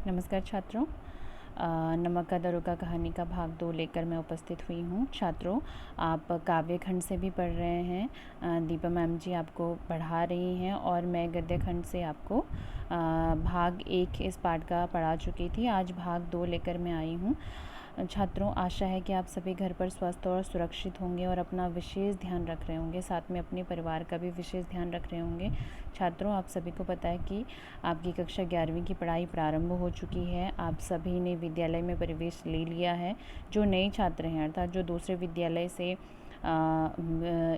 नमस्कार छात्रों। नमक का दरोगा कहानी का भाग 2 लेकर मैं उपस्थित हुई हूँ। छात्रों, आप काव्य खंड से भी पढ़ रहे हैं। दीपा मैम जी आपको पढ़ा रही हैं और मैं गद्य खंड से आपको भाग 1 इस पाठ का पढ़ा चुकी थी। आज भाग 2 लेकर मैं आई हूँ। छात्रों, आशा है कि आप सभी घर पर स्वस्थ और सुरक्षित होंगे और अपना विशेष ध्यान रख रहे होंगे, साथ में अपने परिवार का भी विशेष ध्यान रख रहे होंगे। छात्रों, आप सभी को पता है कि आपकी कक्षा 11वीं की पढ़ाई प्रारंभ हो चुकी है। आप सभी ने विद्यालय में प्रवेश ले लिया है। जो नए छात्र हैं, अर्थात जो दूसरे विद्यालय से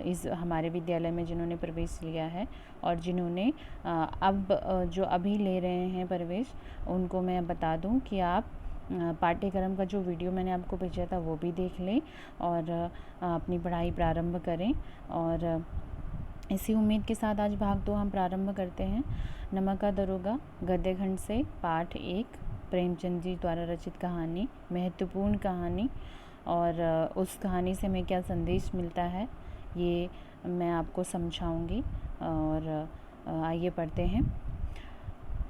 इस हमारे विद्यालय में जिन्होंने प्रवेश लिया है और जिन्होंने जो अभी ले रहे हैं प्रवेश, उनको मैं बता दूं कि आप पाठ्यक्रम का जो वीडियो मैंने आपको भेजा था वो भी देख लें और अपनी पढ़ाई प्रारंभ करें। और इसी उम्मीद के साथ आज भाग 2 हम प्रारंभ करते हैं। नमक का दरोगा गद्य खंड से पाठ 1, प्रेमचंद जी द्वारा रचित कहानी, महत्वपूर्ण कहानी। और उस कहानी से हमें क्या संदेश मिलता है ये मैं आपको समझाऊंगी। और आइए पढ़ते हैं।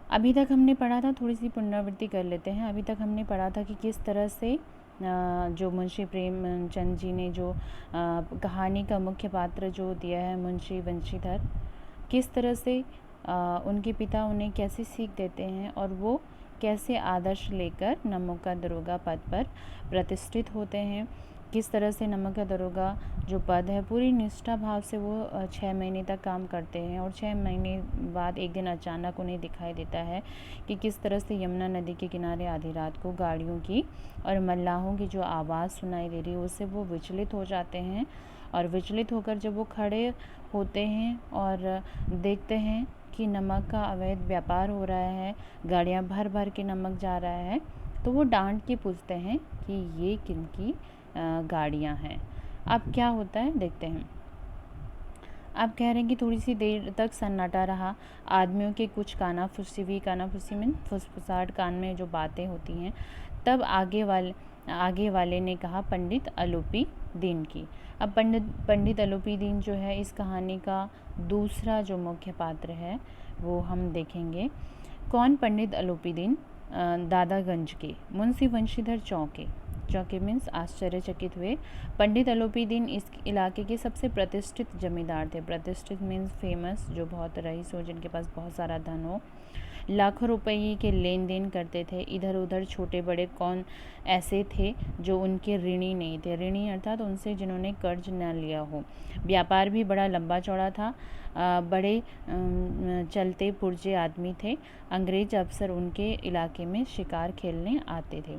अभी तक हमने पढ़ा था, थोड़ी सी पुनरावृत्ति कर लेते हैं। अभी तक हमने पढ़ा था कि किस तरह से जो मुंशी प्रेमचंद जी ने जो कहानी का मुख्य पात्र जो दिया है मुंशी बंशीधर, किस तरह से उनके पिता उन्हें कैसे सीख देते हैं और वो कैसे आदर्श लेकर नमक का दरोगा पद पर प्रतिष्ठित होते हैं। किस तरह से नमक का दरोगा जो पद है पूरी निष्ठा भाव से वो 6 महीने तक काम करते हैं और 6 महीने बाद एक दिन अचानक उन्हें दिखाई देता है कि किस तरह से यमुना नदी के किनारे आधी रात को गाड़ियों की और मल्लाहों की जो आवाज़ सुनाई दे रही है उससे वो विचलित हो जाते हैं। और विचलित होकर जब वो खड़े होते हैं और देखते हैं कि नमक का अवैध व्यापार हो रहा है, गाड़ियाँ भर भर के नमक जा रहा है, तो वो डांट के पूछते हैं कि ये किनकी गाड़ियाँ हैं। अब क्या होता है देखते हैं। आप कह रहे हैं कि थोड़ी सी देर तक सन्नाटा रहा। आदमियों के कुछ कानाफूसी मीन फुसफुसाहट, कान में जो बातें होती हैं। तब आगे वाले ने कहा, पंडित अलूपी दीन की। अब पंडित अलूपी दीन जो है इस कहानी का दूसरा जो मुख्य पात्र है वो हम देखेंगे। कौन पंडित अलूपी दीन? दादागंज के मुंशी बंशीधर चौके मीन्स आश्चर्यचकित हुए। पंडित अलूपी दीन इस इलाके के सबसे प्रतिष्ठित जमींदार थे। प्रतिष्ठित मीन्स फेमस, जो बहुत रईस हो, जिनके पास बहुत सारा धन हो, लाखों रुपये के लेन देन करते थे। इधर उधर छोटे बड़े कौन ऐसे थे जो उनके ऋणी नहीं थे। ऋणी अर्थात उनसे जिन्होंने कर्ज न लिया हो। व्यापार भी बड़ा लंबा चौड़ा था। बड़े चलते पुर्जे आदमी थे। अंग्रेज अफसर उनके इलाके में शिकार खेलने आते थे।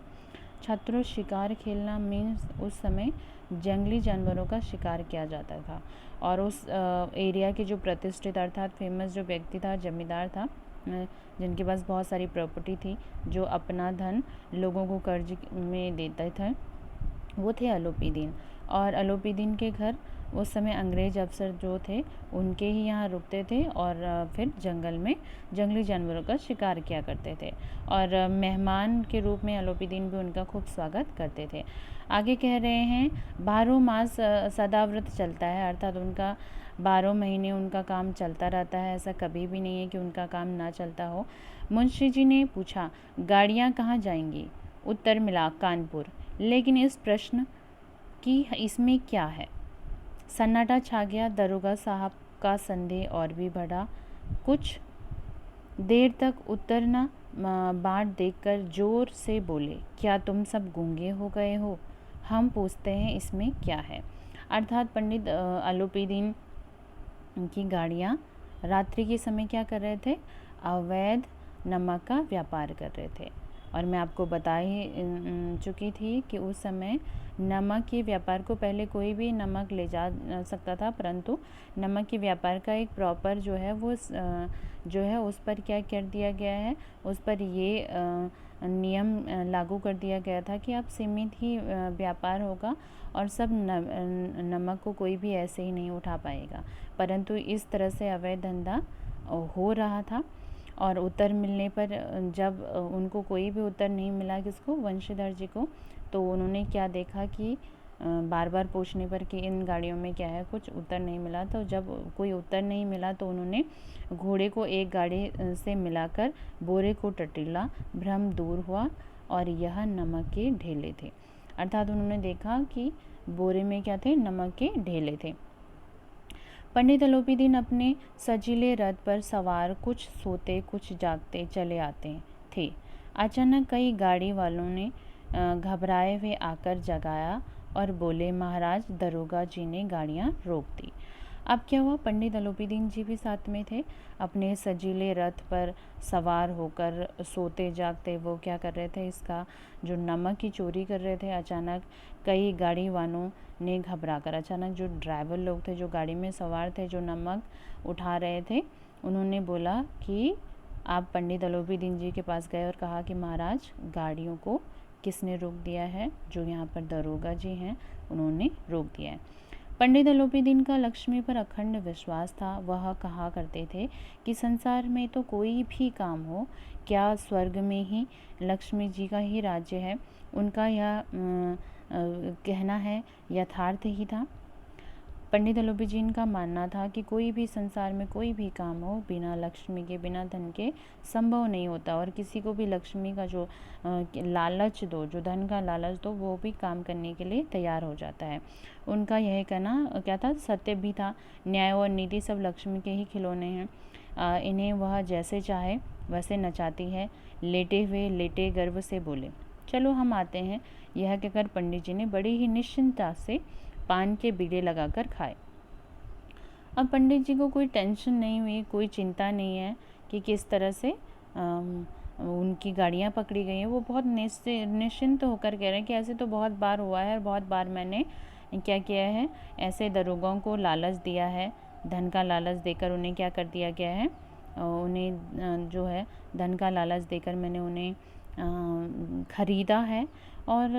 छात्रों, शिकार खेलना मीन्स उस समय जंगली जानवरों का शिकार किया जाता था। और उस एरिया के जो प्रतिष्ठित अर्थात फेमस जो व्यक्ति था, जमींदार था, जिनके पास बहुत सारी प्रॉपर्टी थी, जो अपना धन लोगों को कर्ज में देते थे, वो थे अलूपी दीन। और अलूपी दीन के घर उस समय अंग्रेज अफसर जो थे उनके ही यहाँ रुकते थे और फिर जंगल में जंगली जानवरों का शिकार किया करते थे। और मेहमान के रूप में अलूपी दीन भी उनका खूब स्वागत करते थे। आगे कह रहे हैं, 12 मास सदाव्रत चलता है, अर्थात उनका 12 महीने उनका काम चलता रहता है। ऐसा कभी भी नहीं है कि उनका काम ना चलता हो। मुंशी जी ने पूछा, गाड़ियाँ कहाँ जाएंगी? उत्तर मिला, कानपुर। लेकिन इस प्रश्न की इसमें क्या है? सन्नाटा छा गया। दरोगा साहब का संदेह और भी बढ़ा। कुछ देर तक उत्तर न बाट देखकर जोर से बोले, क्या तुम सब गूंगे हो गए हो? हम पूछते हैं इसमें क्या है। अर्थात पंडित अलूपी दीन की गाड़ियाँ रात्रि के समय क्या कर रहे थे? अवैध नमक का व्यापार कर रहे थे। और मैं आपको बता ही चुकी थी कि उस समय नमक के व्यापार को पहले कोई भी नमक ले जा सकता था, परंतु नमक के व्यापार का एक प्रॉपर जो है वो जो है उस पर क्या कर दिया गया है, उस पर ये नियम लागू कर दिया गया था कि अब सीमित ही व्यापार होगा और सब नमक को कोई भी ऐसे ही नहीं उठा पाएगा। परंतु इस तरह से अवैध धंधा हो रहा था। और उत्तर मिलने पर जब उनको कोई भी उत्तर नहीं मिला, किसको? वंशीधर जी को, तो उन्होंने क्या देखा कि बार बार पूछने पर कि इन गाड़ियों में क्या है, कुछ उत्तर नहीं मिला। तो जब कोई उत्तर नहीं मिला तो उन्होंने घोड़े को एक गाड़ी से मिलाकर बोरे को टटीला, भ्रम दूर हुआ और यह नमक के ढेले थे। अर्थात उन्होंने देखा कि बोरे में क्या थे, नमक के ढेले थे। पंडित अलोपीदीन अपने सजीले रथ पर सवार कुछ सोते कुछ जागते चले आते थे। अचानक कई गाड़ी वालों ने घबराए हुए आकर जगाया और बोले, महाराज, दरोगा जी ने गाड़ियां रोक दी। अब क्या हुआ, पंडित अलोपीदीन जी भी साथ में थे। अपने सजीले रथ पर सवार होकर सोते जागते वो क्या कर रहे थे, इसका जो नमक की चोरी कर रहे थे। अचानक कई गाड़ी वालों ने घबरा कर, अचानक जो ड्राइवर लोग थे, जो गाड़ी में सवार थे, जो नमक उठा रहे थे, उन्होंने बोला कि आप पंडित अलोपीदीन जी के पास गए और कहा कि महाराज, गाड़ियों को किसने रोक दिया है? जो यहाँ पर दरोगा जी हैं उन्होंने रोक दिया है। पंडित अलोपीदीन का लक्ष्मी पर अखंड विश्वास था। वह कहा करते थे कि संसार में तो कोई भी काम हो, क्या स्वर्ग में ही लक्ष्मी जी का ही राज्य है। उनका यह कहना है यथार्थ ही था। पंडित अलोपीदीन का मानना था कि कोई भी संसार में कोई भी काम हो, बिना लक्ष्मी के, बिना धन के संभव नहीं होता। और किसी को भी लक्ष्मी का जो लालच दो, जो धन का लालच दो, वो भी काम करने के लिए तैयार हो जाता है। उनका यह कहना क्या था, सत्य भी था। न्याय और नीति सब लक्ष्मी के ही खिलौने हैं। इन्हें वह जैसे चाहे वैसे नचाती है। लेटे हुए लेटे गर्व से बोले, चलो हम आते हैं। यह कहकर पंडित जी ने बड़ी ही निश्चिंतता से पान के बीड़े लगाकर खाए। अब पंडित जी को कोई टेंशन नहीं हुई, कोई चिंता नहीं है कि किस तरह से उनकी गाड़ियाँ पकड़ी गई हैं। वो बहुत निश्चिंत होकर कह रहे हैं कि ऐसे तो बहुत बार हुआ है और बहुत बार मैंने क्या किया है, ऐसे दरोगाओं को लालच दिया है, धन का लालच देकर उन्हें क्या कर दिया गया है, उन्हें जो है धन का लालच देकर मैंने उन्हें ख़रीदा है। और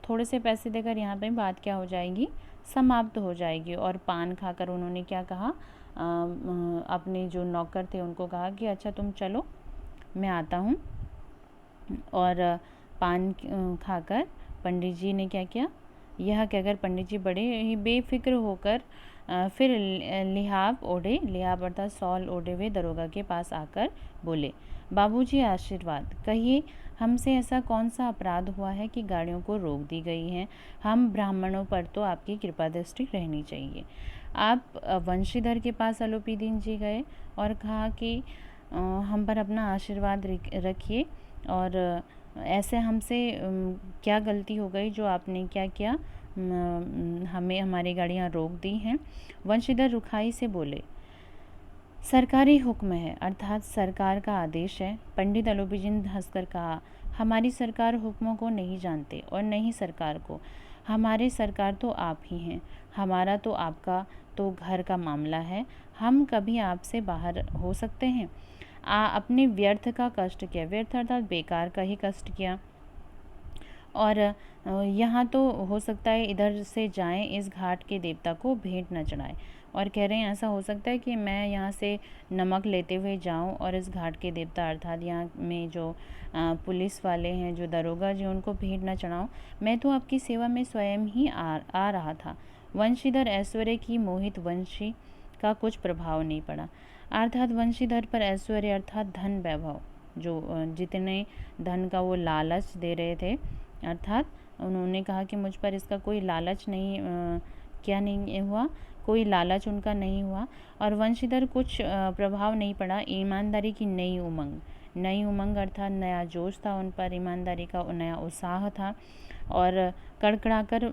थोड़े से पैसे देकर यहाँ पे बात क्या हो जाएगी, समाप्त हो जाएगी। और पान खाकर उन्होंने क्या कहा, अपने जो नौकर थे उनको कहा कि अच्छा तुम चलो, मैं आता हूँ। और पान खाकर पंडित जी ने क्या किया, यह कहकर पंडित जी बड़े ही बेफिक्र होकर फिर लिहाफ ओढ़े, लिहाफ अर्थात सॉल ओढ़े हुए दरोगा के पास आकर बोले, बाबूजी आशीर्वाद, कहिए हमसे ऐसा कौन सा अपराध हुआ है कि गाड़ियों को रोक दी गई हैं? हम ब्राह्मणों पर तो आपकी कृपा दृष्टि रहनी चाहिए। आप वंशीधर के पास अलोपीदीन जी गए और कहा कि हम पर अपना आशीर्वाद रखिए, और ऐसे हमसे क्या गलती हो गई जो आपने क्या किया, हमें हमारी गाड़ियाँ रोक दी हैं। वंशीधर रुखाई से बोले, सरकारी हुक्म है, अर्थात सरकार का आदेश है। पंडित अलोपीदीन हंसकर कहा, हमारी सरकार हुक्मों को नहीं जानते और नहीं सरकार को। हमारे सरकार तो आप ही हैं। हमारा तो आपका तो घर का मामला है। हम कभी आपसे बाहर हो सकते हैं? अपने व्यर्थ का कष्ट किया, व्यर्थ अर्थात बेकार का ही कष्ट किया। और यहाँ तो हो सकता है इधर से जाएं, इस घाट के देवता को भेंट न चढ़ाएं। और कह रहे हैं ऐसा हो सकता है कि मैं यहाँ से नमक लेते हुए जाऊँ और इस घाट के देवता अर्थात यहाँ में जो पुलिस वाले हैं, जो दरोगा जी, उनको भेंट न चढ़ाऊँ। मैं तो आपकी सेवा में स्वयं ही आ रहा था। वंशीधर ऐश्वर्य की मोहित वंशी का कुछ प्रभाव नहीं पड़ा। अर्थात वंशीधर पर ऐश्वर्य अर्थात धन वैभव, जो जितने धन का वो लालच दे रहे थे, अर्थात उन्होंने कहा कि मुझ पर इसका कोई लालच नहीं, क्या नहीं हुआ, कोई लालच उनका नहीं हुआ। और वंशीधर कुछ प्रभाव नहीं पड़ा। ईमानदारी की नई उमंग अर्थात नया जोश था उन पर, ईमानदारी का नया उत्साह था। और कड़कड़ाकर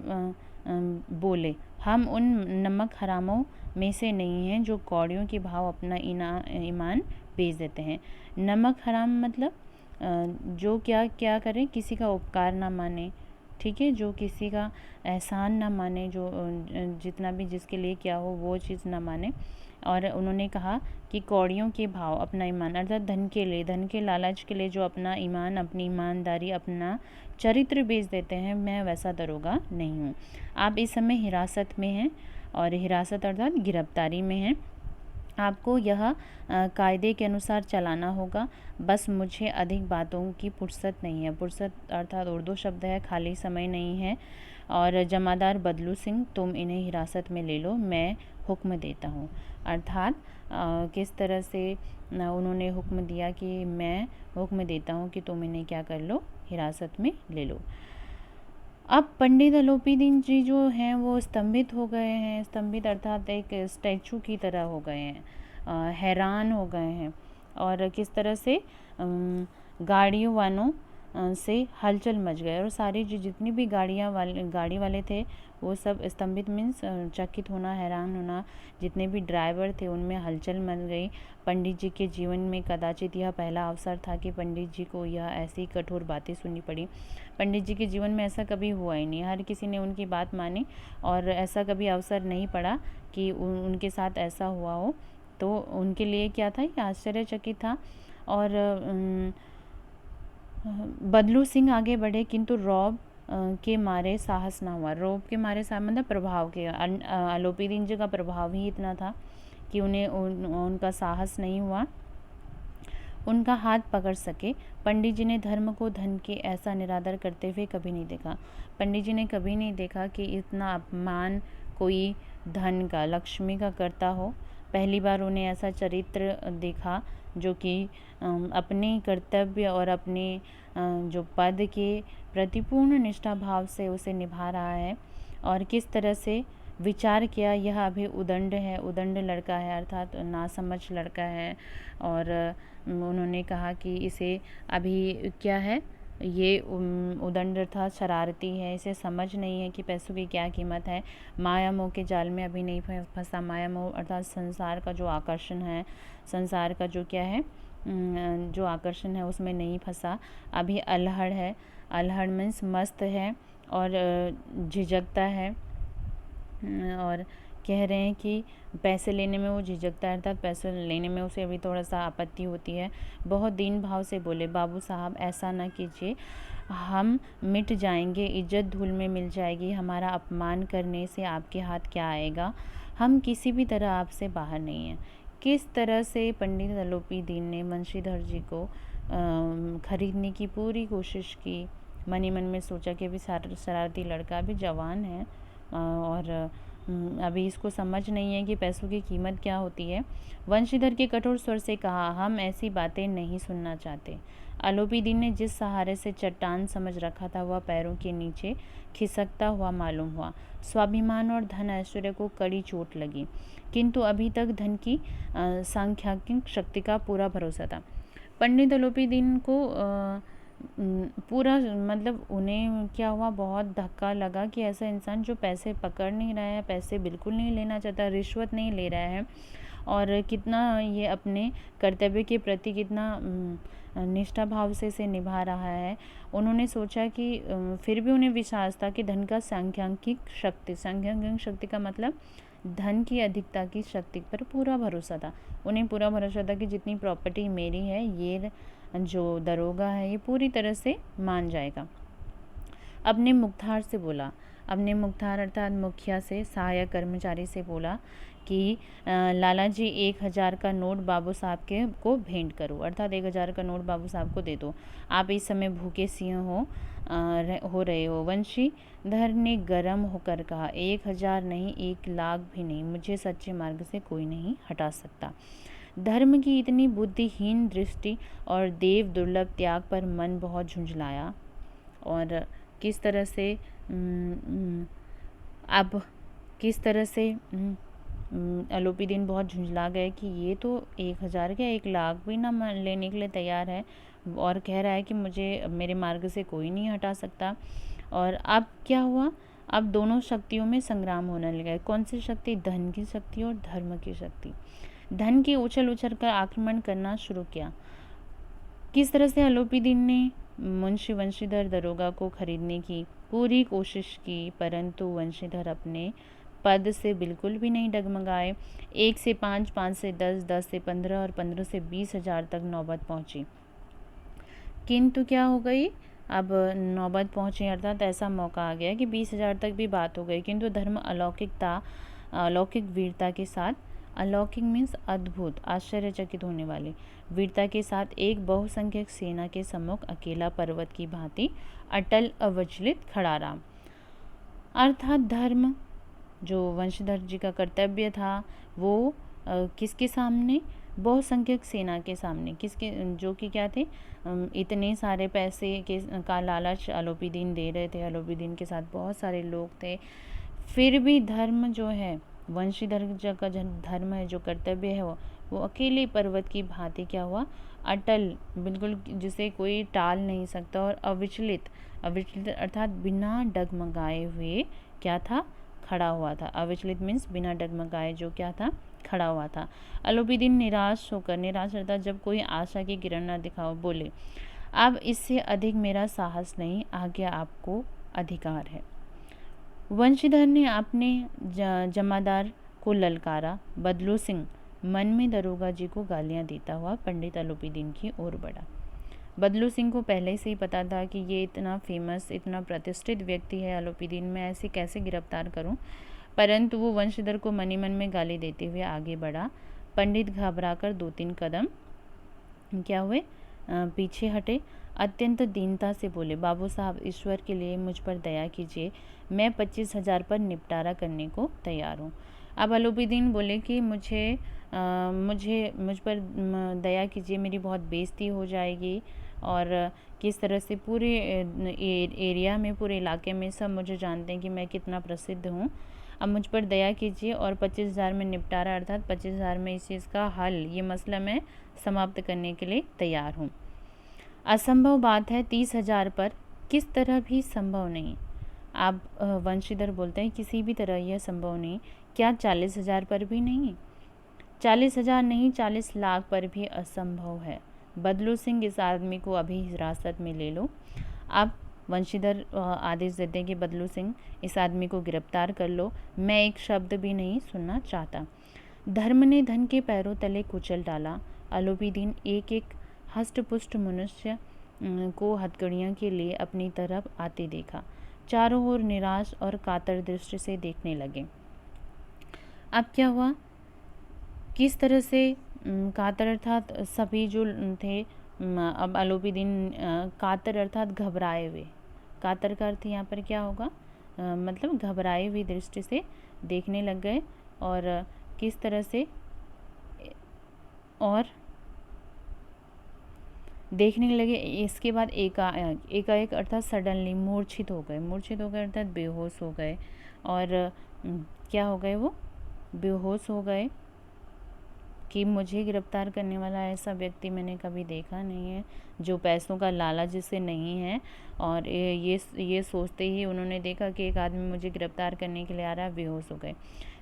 बोले, हम उन नमक हरामों में से नहीं हैं जो कौड़ियों के भाव अपना ईमान बेच देते हैं। नमक हराम मतलब जो क्या क्या करे, किसी का उपकार ना माने, ठीक है, जो किसी का एहसान ना माने, जो जितना भी जिसके लिए क्या हो वो चीज़ ना माने। और उन्होंने कहा कि कौड़ियों के भाव अपना ईमान अर्थात धन के लिए, धन के लालच के लिए जो अपना ईमान, अपनी ईमानदारी, अपना चरित्र बेच देते हैं, मैं वैसा दरोगा नहीं हूँ। आप इस समय हिरासत में हैं, और हिरासत अर्थात गिरफ्तारी में हैं। आपको यह कायदे के अनुसार चलाना होगा। बस मुझे अधिक बातों की फुर्सत नहीं है। फुर्सत अर्थात उर्दू शब्द है, खाली समय नहीं है। और जमादार बदलू सिंह, तुम इन्हें हिरासत में ले लो, मैं हुक्म देता हूँ। अर्थात किस तरह से उन्होंने हुक्म दिया कि मैं हुक्म देता हूँ कि तुम इन्हें क्या कर लो, हिरासत में ले लो। अब पंडित अलोपीदीन जी जो हैं वो स्तंभित हो गए हैं। स्तंभित अर्थात एक स्टैचू की तरह हो गए हैं, हैरान हो गए हैं। और किस तरह से गाड़ियों वालों से हलचल मच गए और सारी जितनी भी गाड़ी वाले थे वो सब स्तंभित मीन्स चकित होना, हैरान होना। जितने भी ड्राइवर थे उनमें हलचल मच गई। पंडित जी के जीवन में कदाचित यह पहला अवसर था कि पंडित जी को यह ऐसी कठोर बातें सुननी पड़ी। पंडित जी के जीवन में ऐसा कभी हुआ ही नहीं, हर किसी ने उनकी बात मानी और ऐसा कभी अवसर नहीं पड़ा कि उनके साथ ऐसा हुआ हो। तो उनके लिए क्या था, ये आश्चर्यचकित था। और बदलू सिंह आगे बढ़े किंतु रौब के मारे साहस ना हुआ। रौब के मारे साहस मतलब प्रभाव के, अलोपीदीन जी का प्रभाव ही इतना था कि उन्हें उनका साहस नहीं हुआ, उनका हाथ पकड़ सके। पंडित जी ने धर्म को धन के ऐसा निरादर करते हुए कभी नहीं देखा। पंडित जी ने कभी नहीं देखा कि इतना अपमान कोई धन का, लक्ष्मी का करता हो। पहली बार उन्हें ऐसा चरित्र देखा जो कि अपने कर्तव्य और अपने जो पद के प्रति पूर्ण निष्ठा भाव से उसे निभा रहा है। और किस तरह से विचार किया, यह अभी उदंड है, उदंड लड़का है अर्थात नासमझ लड़का है। और उन्होंने कहा कि इसे अभी क्या है, ये उदंड था, शरारती है, इसे समझ नहीं है कि पैसों की क्या कीमत है। माया मोह के जाल में अभी नहीं फंसा। माया मोह अर्थात संसार का जो आकर्षण है, संसार का जो क्या है, जो आकर्षण है उसमें नहीं फंसा। अभी अल्हड़ है, अल्हड़ मीन्स मस्त है और झिझकता है। और कह रहे हैं कि पैसे लेने में वो झिझकता है अर्थात पैसे लेने में उसे अभी थोड़ा सा आपत्ति होती है। बहुत दीन भाव से बोले, बाबू साहब ऐसा ना कीजिए, हम मिट जाएंगे, इज्जत धूल में मिल जाएगी, हमारा अपमान करने से आपके हाथ क्या आएगा, हम किसी भी तरह आपसे बाहर नहीं हैं। किस तरह से पंडित अलोपीदीन ने वंशीधर जी को खरीदने की पूरी कोशिश की। मन ही मन में सोचा कि अभी शरारती लड़का अभी जवान है और अभी इसको समझ नहीं है कि पैसों की कीमत क्या होती है। वंशीधर के कठोर स्वर से कहा, हम ऐसी बातें नहीं सुनना चाहते। अलोपीदीन ने जिस सहारे से चट्टान समझ रखा था वह पैरों के नीचे खिसकता हुआ मालूम हुआ। स्वाभिमान और धन ऐश्वर्य को कड़ी चोट लगी, किंतु अभी तक धन की सांख्यिक शक्ति का पूरा भरोसा था। पंडित अलोपीदीन को पूरा मतलब उन्हें क्या हुआ, बहुत धक्का लगा कि ऐसा इंसान जो पैसे पकड़ नहीं रहा है, पैसे बिल्कुल नहीं लेना चाहता, रिश्वत नहीं ले रहा है और कितना ये अपने कर्तव्य के प्रति कितना निष्ठा भाव से इसे निभा रहा है। उन्होंने सोचा कि फिर भी उन्हें विश्वास था कि धन का सांख्यिक शक्ति का मतलब धन की अधिकता की शक्ति पर पूरा भरोसा था। उन्हें पूरा भरोसा था कि जितनी प्रॉपर्टी मेरी है, ये जो दरोगा है ये पूरी तरह से मान जाएगा। अपने मुख्तार से बोला, अपने मुख्तार अर्थात मुखिया से, सहायक कर्मचारी से बोला कि लाला जी 1000 का नोट बाबू साहब के को भेंट करो, अर्थात 1000 का नोट बाबू साहब को दे दो, आप इस समय भूखे सिंह हो रहे हो। वंशीधर ने गर्म होकर कहा, 1000 नहीं, 1 लाख भी नहीं, मुझे सच्चे मार्ग से कोई नहीं हटा सकता। धर्म की इतनी बुद्धिहीन दृष्टि और देव दुर्लभ त्याग पर मन बहुत झुंझलाया। और किस तरह से अब किस तरह से अलोपीदीन बहुत झुंझला गए कि ये तो 1000 क्या 1 लाख भी ना लेने के लिए तैयार है और कह रहा है कि मुझे मेरे मार्ग से कोई नहीं हटा सकता। और अब क्या हुआ, अब दोनों शक्तियों में संग्राम होने लगा। कौन सी शक्ति, धन की शक्ति और धर्म की शक्ति। धन की उछल कर आक्रमण करना शुरू किया। किस तरह से अलोपीदीन ने मुंशी वंशीधर दरोगा को खरीदने की पूरी कोशिश की, परंतु वंशीधर अपने पद से बिल्कुल भी नहीं डगमगाए। 1 से 5, 5 से 10, 10 से 15 और 15 से 20,000 तक नौबत पहुंची। किंतु क्या हो गई, अब नौबत पहुंची अर्थात ऐसा मौका आ गया कि 20,000 तक भी बात हो गई, किंतु धर्म अलौकिक वीरता के साथ अलौकिक मीन्स अद्भुत, आश्चर्यचकित होने वाले। वीरता के साथ एक बहुसंख्यक सेना के सम्मुख अकेला पर्वत की भांति अटल अविचलित खड़ा रहा। अर्थात धर्म जो वंशधर जी का कर्तव्य था वो किसके सामने, बहुसंख्यक सेना के सामने, किसके, जो कि क्या थे, इतने सारे पैसे के का लालच अलोपीदीन दे रहे थे, अलोपीदीन के साथ बहुत सारे लोग थे, फिर भी धर्म जो है, वंशीधर का जो धर्म है, जो कर्तव्य है, वो अकेले पर्वत की भांति क्या हुआ, अटल, बिल्कुल जिसे कोई टाल नहीं सकता, और अविचलित, अविचलित अर्थात बिना डगमगाए हुए क्या था, खड़ा हुआ था। अविचलित मीन्स बिना डगमगाए जो क्या था, खड़ा हुआ था। अलोपीदीन निराश होकर, निराश अर्थात जब कोई आशा की किरण न दिखाओ, बोले अब इससे अधिक मेरा साहस नहीं, आगे आपको अधिकार है। वंशीधर ने अपने जमादार को ललकारा। बदलू सिंह मन में दरोगा जी को गालियां देता हुआ पंडित अलोपीदीन की ओर बढ़ा। बदलू सिंह को पहले से ही पता था कि ये इतना फेमस, इतना प्रतिष्ठित व्यक्ति है अलोपीदीन, मैं ऐसे कैसे गिरफ्तार करूं, परंतु वो वंशीधर को मनी मन में गाली देते हुए आगे बढ़ा। पंडित घबराकर 2-3 कदम क्या हुए, पीछे हटे। अत्यंत दीनता से बोले, बाबू साहब ईश्वर के लिए मुझ पर दया कीजिए, मैं 25,000 पर निपटारा करने को तैयार हूँ। अब अलोपीदीन बोले कि मुझ पर दया कीजिए, मेरी बहुत बेइज्जती हो जाएगी, और किस तरह से पूरे एरिया में, पूरे इलाके में सब मुझे जानते हैं कि मैं कितना प्रसिद्ध हूँ। अब मुझ पर दया कीजिए और 25,000 में निपटारा, अर्थात 25,000 में इस चीज़ का हल, ये मसला मैं समाप्त करने के लिए तैयार हूँ। असंभव बात है, 30,000 पर किस तरह भी संभव नहीं। आप वंशीधर बोलते हैं किसी भी तरह यह संभव नहीं। क्या 40,000 पर भी नहीं? 40,000 नहीं, 40 लाख पर भी असंभव है। बदलू सिंह इस आदमी को अभी हिरासत में ले लो। आप वंशीधर आदेश देते हैं कि बदलू सिंह इस आदमी को गिरफ्तार कर लो, मैं एक शब्द भी नहीं सुनना चाहता। धर्म ने धन के पैरों तले कुचल डाला। अलोपीदीन एक एक हष्टपुष्ट मनुष्य को हथकड़ियों के लिए अपनी तरफ आते देखा। चारों ओर निराश और कातर दृष्टि से देखने लगे। अब क्या हुआ, किस तरह से कातर अर्थात सभी जो थे, अब अलोपीदीन कातर अर्थात घबराए हुए, कातर का अर्थ यहाँ पर क्या होगा, मतलब घबराए हुई दृष्टि से देखने लग गए। और किस तरह से, और देखने लगे। इसके बाद एकाएक अर्थात सडनली मूर्छित हो गए, मूर्छित हो गए अर्थात बेहोश हो गए। और क्या हो गए, वो बेहोश हो गए कि मुझे गिरफ्तार करने वाला ऐसा व्यक्ति मैंने कभी देखा नहीं है, जो पैसों का लालच जिससे नहीं है। और ये सोचते ही उन्होंने देखा कि एक आदमी मुझे गिरफ्तार करने के लिए आ रहा है, बेहोश हो गए।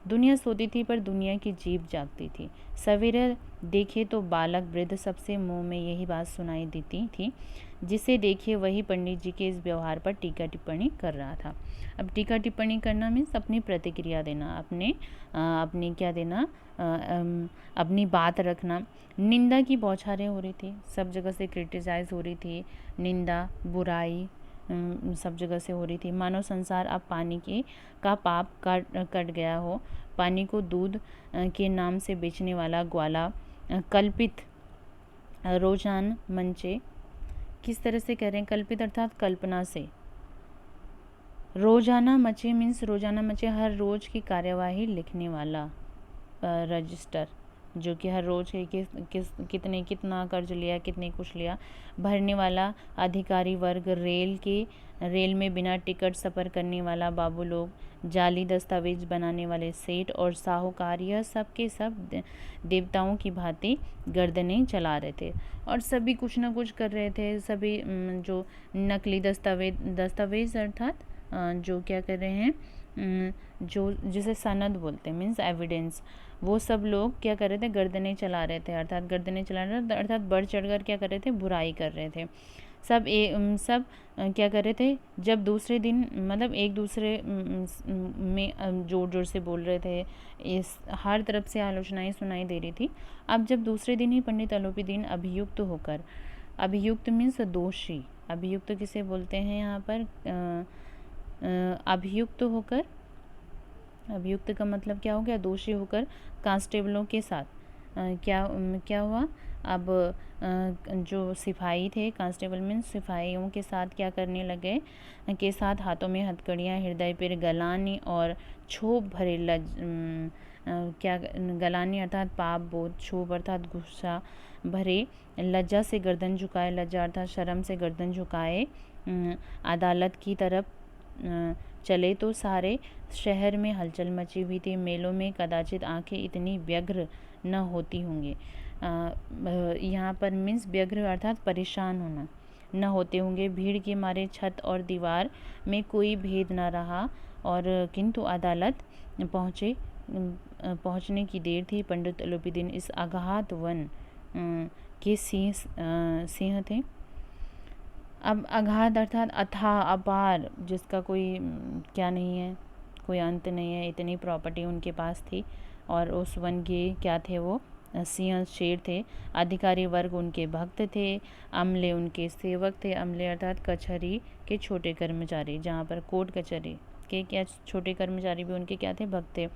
दुनिया सोती थी पर दुनिया की जीभ जागती थी। सवेरे देखे तो बालक वृद्ध सबसे मुंह में यही बात सुनाई देती थी, जिसे देखिए वही पंडित जी के इस व्यवहार पर टीका टिप्पणी कर रहा था। अब टीका टिप्पणी करना मीन्स अपनी प्रतिक्रिया देना, अपनी क्या देना, अपनी बात रखना। निंदा की बौछारें हो रही थी, सब जगह से क्रिटिसाइज हो रही थी, निंदा बुराई सब जगह से हो रही थी। मानव संसार अब पानी का पाप कट गया हो। पानी को दूध के नाम से बेचने वाला ग्वाला कल्पित रोजान मंचे, किस तरह से कह रहे हैं, कल्पित अर्थात कल्पना से। रोजाना मचे मीन्स रोजाना मचे, हर रोज की कार्यवाही लिखने वाला रजिस्टर, जो कि हर रोज कितने कितना कर्ज लिया, कितने कुछ लिया, भरने वाला अधिकारी वर्ग, रेल में बिना टिकट सफ़र करने वाला बाबू लोग, जाली दस्तावेज बनाने वाले सेठ और साहूकार, यह सब के सब देवताओं की भांति गर्दनें चला रहे थे और सभी कुछ ना कुछ कर रहे थे। सभी जो नकली दस्तावेज अर्थात जो क्या कर रहे हैं, जो जिसे सनद बोलते हैं मीन्स एविडेंस, वो सब लोग क्या कर रहे थे, गर्दनें चला रहे थे, अर्थात गर्दनें चला रहे थे अर्थात बढ़ चढ़कर क्या कर रहे थे, बुराई कर रहे थे। सब क्या कर रहे थे, जब दूसरे दिन मतलब एक दूसरे में जोर जोर से बोल रहे थे, इस हर तरफ से आलोचनाएं सुनाई दे रही थी। अब जब दूसरे दिन ही पंडित अलोपीदीन अभियुक्त होकर, अभियुक्त मीन्स दोषी, अभियुक्त किसे बोलते हैं यहाँ पर, अभियुक्त होकर अभियुक्त का मतलब क्या हो गया, दोषी होकर कांस्टेबलों के साथ क्या हुआ, अब जो सिपाही थे, कांस्टेबल मीन्स सिपाहियों के साथ क्या करने लगे, के साथ हाथों में हथकड़ियाँ, हृदय पर गलानी और क्षोभ भरे क्या गलानी अर्थात पाप बोध, क्षोभ अर्थात गुस्सा भरे, लज्जा से गर्दन झुकाए, लज्जा अर्थात शर्म से गर्दन झुकाए अदालत की तरफ चले तो सारे शहर में हलचल मची हुई थी। मेलों में कदाचित आंखें इतनी व्यग्र न होती होंगी। यहाँ पर मीन्स व्यग्र अर्थात परेशान होना, न होते होंगे। भीड़ के मारे छत और दीवार में कोई भेद न रहा और किंतु अदालत पहुँचने की देर थी। पंडित अलोपीदीन इस अगाध वन के सिंह थे। अब अगाध अर्थात अथाह अपार, जिसका कोई क्या नहीं है, कोई अंत नहीं है, इतनी प्रॉपर्टी उनके पास थी। और उस वन के क्या थे, वो सिंह शेर थे। अधिकारी वर्ग उनके भक्त थे, अमले उनके सेवक थे। अमले अर्थात कचहरी के छोटे कर्मचारी, जहाँ पर कोर्ट कचहरी के क्या छोटे कर्मचारी भी उनके क्या थे, भक्त थे।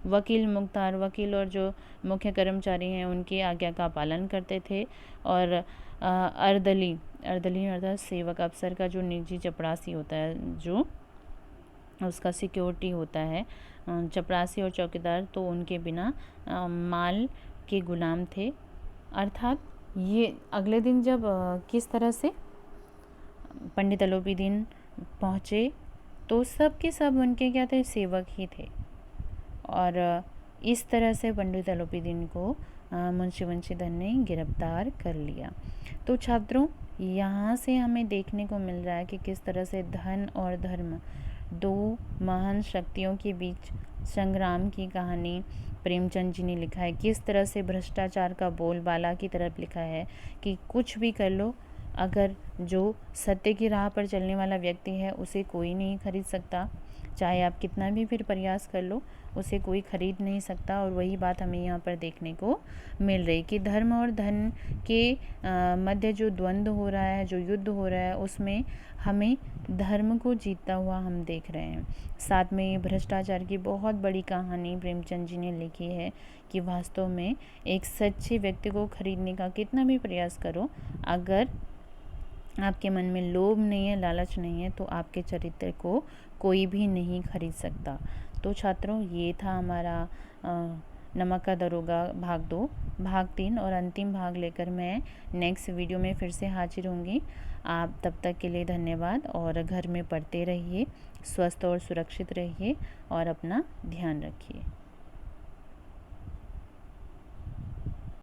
वकील मुख्तार, वकील और जो मुख्य कर्मचारी हैं उनकी आज्ञा का पालन करते थे। और अर्दली अर्थात सेवक अफसर का जो निजी चपरासी होता है, जो उसका सिक्योरिटी होता है, चपरासी और चौकीदार तो उनके बिना माल के गुलाम थे। अर्थात ये अगले दिन जब किस तरह से पंडित अलोपीदीन पहुँचे तो सब के सब उनके क्या थे, सेवक ही थे। और इस तरह से पंडित अलोपीदीन को मुंशी बंशीधर ने गिरफ्तार कर लिया। तो छात्रों, यहाँ से हमें देखने को मिल रहा है कि किस तरह से धन और धर्म, दो महान शक्तियों के बीच संग्राम की कहानी प्रेमचंद जी ने लिखा है। किस तरह से भ्रष्टाचार का बोलबाला की तरफ लिखा है कि कुछ भी कर लो, अगर जो सत्य की राह पर चलने वाला व्यक्ति है उसे कोई नहीं खरीद सकता। चाहे आप कितना भी फिर प्रयास कर लो, उसे कोई खरीद नहीं सकता। और वही बात हमें यहाँ पर देखने को मिल रही कि धर्म और धन के मध्य जो द्वंद्व हो रहा है, जो युद्ध हो रहा है, उसमें हमें धर्म को जीतता हुआ हम देख रहे हैं। साथ में भ्रष्टाचार की बहुत बड़ी कहानी प्रेमचंद जी ने लिखी है कि वास्तव में एक सच्चे व्यक्ति को खरीदने का कितना भी प्रयास करो, अगर आपके मन में लोभ नहीं है, लालच नहीं है, तो आपके चरित्र को कोई भी नहीं खरीद सकता। तो छात्रों, ये था हमारा नमक का दरोगा भाग 2। भाग 3 और अंतिम भाग लेकर मैं नेक्स्ट वीडियो में फिर से हाजिर होंगी। आप तब तक के लिए धन्यवाद और घर में पढ़ते रहिए, स्वस्थ और सुरक्षित रहिए और अपना ध्यान रखिए।